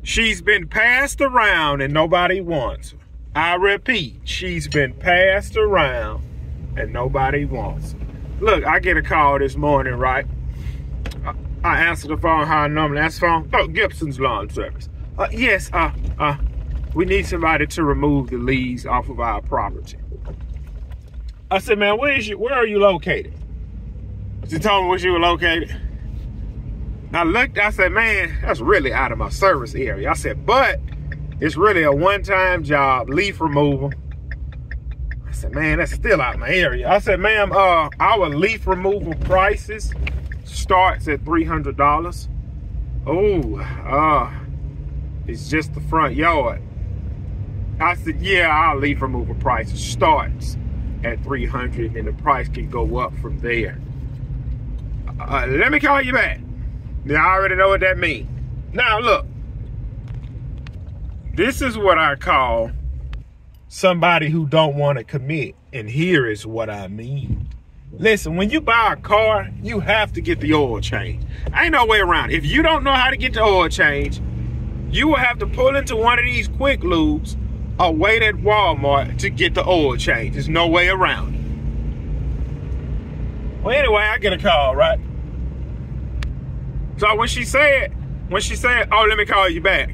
She's been passed around and nobody wants her. I repeat, she's been passed around and nobody wants her. Look, I get a call this morning, right? I answer the phone, how I normally answer the phone. Oh, Gibson's Lawn Service. Yes, we need somebody to remove the leaves off of our property. I said, man, where are you located? She told me where she was located. I looked, I said, man, that's really out of my service area. I said, but it's really a one-time job, leaf removal. I said, man, that's still out of my area. I said, ma'am, our leaf removal prices starts at $300. Oh, it's just the front yard. I said, yeah, our leaf removal price starts at $300 and the price can go up from there. Let me call you back. Yeah, I already know what that means. Now, look. This is what I call somebody who don't want to commit. And here is what I mean. Listen, when you buy a car, you have to get the oil change. Ain't no way around it. If you don't know how to get the oil change, you will have to pull into one of these quick lubes or wait at Walmart to get the oil change. There's no way around it. Well, anyway, I get a call, right? So when she said, oh, let me call you back,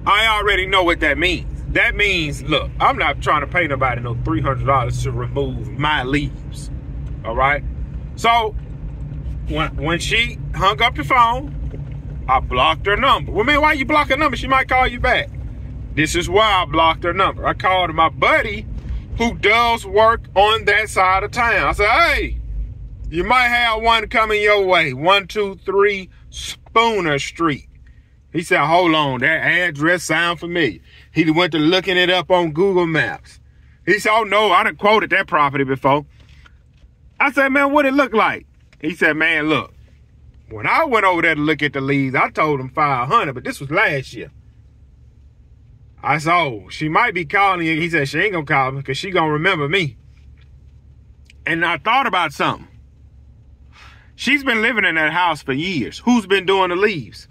I already know what that means. That means, look, I'm not trying to pay nobody no $300 to remove my leaves, all right? So when she hung up the phone, I blocked her number. Well, man, why you block her number? She might call you back. This is why I blocked her number. I called my buddy who does work on that side of town. I said, hey, you might have one coming your way, 123 Spooner Street. He said, hold on, that address sound familiar. He went to looking it up on Google Maps. He said, oh no, I done quoted that property before. I said, man, what it look like? He said, man, look, when I went over there to look at the leaves, I told him 500, but this was last year. I said, oh, she might be calling you. He said, she ain't gonna call me because she gonna remember me. And I thought about something. She's been living in that house for years. Who's been doing the leaves?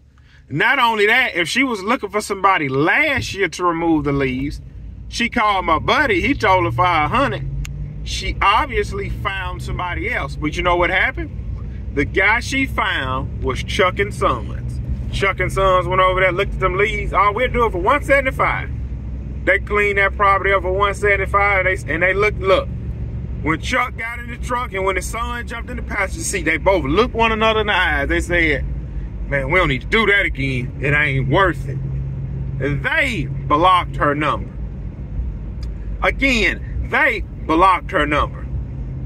Not only that, if she was looking for somebody last year to remove the leaves, she called my buddy. He told her 500. She obviously found somebody else. But you know what happened? The guy she found was Chuck and Sons. Chuck and Sons went over there, looked at them leaves. Oh, we'll do it for $175. They cleaned that property up for $175. And they look. When Chuck got in the truck and when his son jumped in the passenger seat, they both looked one another in the eyes. They said, man, we don't need to do that again. It ain't worth it. They blocked her number. Again, they blocked her number.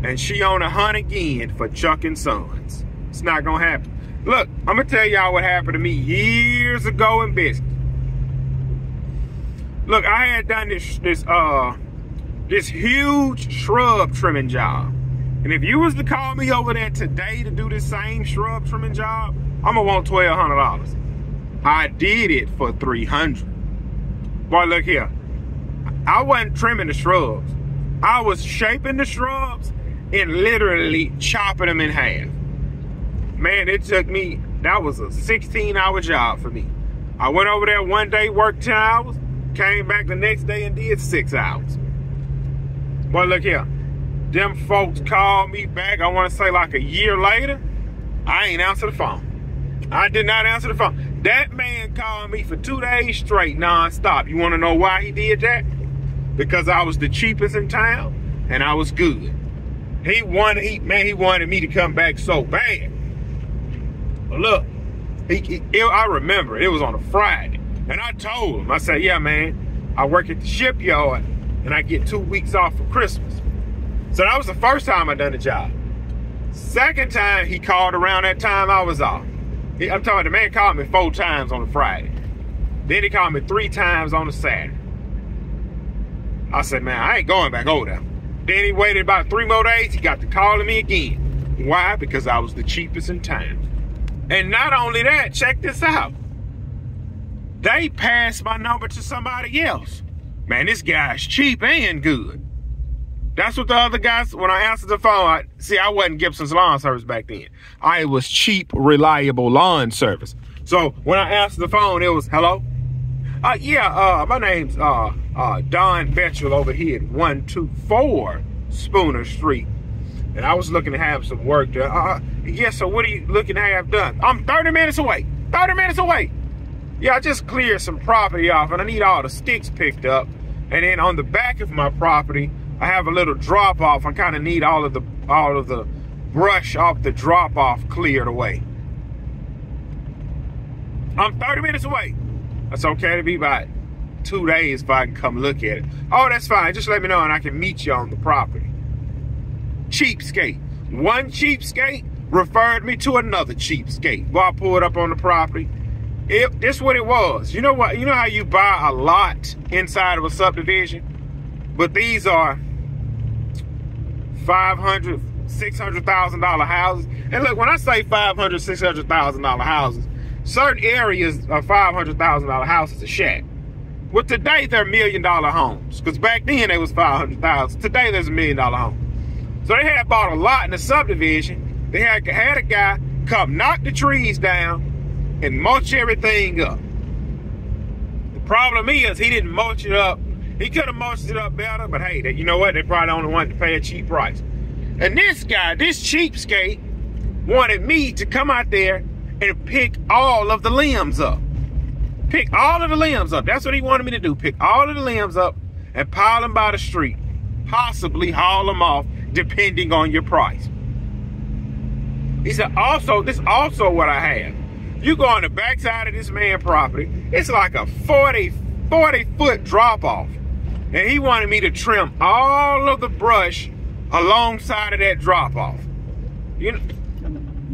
And she on a hunt again for Chuck and Sons. It's not gonna happen. Look, I'm gonna tell y'all what happened to me years ago in business. Look, I had done this huge shrub trimming job. And if you was to call me over there today to do this same shrub trimming job, I'm gonna want $1,200. I did it for $300. Boy, look here. I wasn't trimming the shrubs. I was shaping the shrubs and literally chopping them in half. Man, it took me, that was a 16-hour job for me. I went over there one day, worked 10 hours, came back the next day and did 6 hours. Boy, look here. Them folks called me back, I want to say like a year later. I ain't answered the phone. I did not answer the phone. That man called me for 2 days straight, non-stop. You want to know why he did that? Because I was the cheapest in town and I was good. He wanted me to come back so bad. But look, I remember it was on a Friday. And I told him, I said, yeah, man, I work at the shipyard and I get 2 weeks off for Christmas. So that was the first time I done the job. Second time he called around that time I was off. I'm talking, the man called me 4 times on a Friday. Then he called me 3 times on a Saturday. I said, man, I ain't going back over there. Then he waited about 3 more days. He got to calling me again. Why? Because I was the cheapest in town. And not only that, check this out. They passed my number to somebody else. Man, this guy's cheap and good. That's what the other guys, when I answered the phone, I wasn't Gibson's Lawn Service back then. I was cheap, reliable lawn service. So when I answered the phone, it was, hello? My name's Don Betchel over here at 124 Spooner Street. And I was looking to have some work done. So what are you looking to have done? I'm 30 minutes away. 30 minutes away. Yeah, I just cleared some property off and I need all the sticks picked up. And then on the back of my property, I have a little drop off. I kind of need all of the brush off the drop off cleared away. I'm 30 minutes away. That's okay to be about 2 days if I can come look at it. Oh, that's fine. Just let me know and I can meet you on the property. Cheapskate. One cheapskate referred me to another cheapskate. Well, I pulled up on the property. This is what it was. You know what? You know how you buy a lot inside of a subdivision? But these are $500,000, $600,000 houses. And look, when I say $500,000, $600,000 houses, certain areas of $500,000 houses are shack. Well, today they're $1 million homes. Because back then they was $500,000. Today there's $1 million home. So they had bought a lot in the subdivision. They had a guy come knock the trees down and mulch everything up. The problem is he didn't mulch it up. He could have mulched it up better, but hey, you know what? They probably only wanted to pay a cheap price. And this guy, this cheapskate, wanted me to come out there and pick all of the limbs up. Pick all of the limbs up. That's what he wanted me to do. Pick all of the limbs up and pile them by the street. Possibly haul them off, depending on your price. He said, this is also what I have. You go on the backside of this man's property, it's like a 40-foot drop off. And he wanted me to trim all of the brush alongside of that drop off. You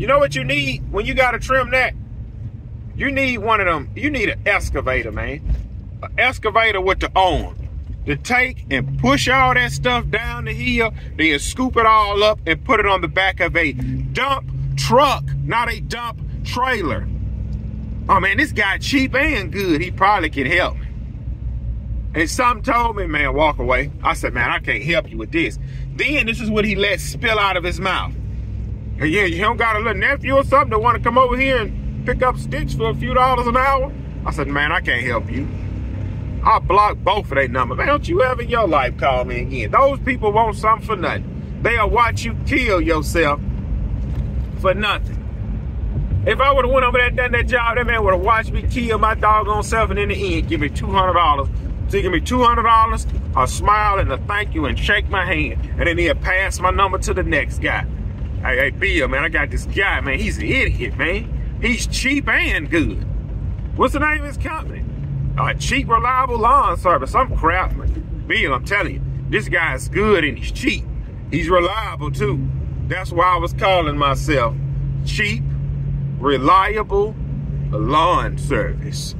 know what you need when you gotta trim that? You need one of them, you need an excavator, man. An excavator with the arm to take and push all that stuff down the hill, then scoop it all up and put it on the back of a dump truck, not a dump trailer. Oh man, this guy cheap and good. He probably can help me. And something told me, man, walk away. I said, man, I can't help you with this. Then this is what he let spill out of his mouth. And yeah, you don't got a little nephew or something that want to come over here and pick up sticks for a few dollars an hour? I said, man, I can't help you. I'll block both of their numbers. Man, don't you ever in your life call me again. Those people want something for nothing. They'll watch you kill yourself for nothing. If I would have went over there and done that job, that man would have watched me kill my doggone self and in the end give me $200. So he give me $200, I'll smile and a thank you and shake my hand. And then he'll pass my number to the next guy. Hey, Bill, man, I got this guy, man. He's an idiot, man. He's cheap and good. What's the name of his company? Cheap, reliable lawn service. I'm Craftsman. Bill, I'm telling you, this guy's good and he's cheap. He's reliable too. That's why I was calling myself Cheap, Reliable Lawn Service.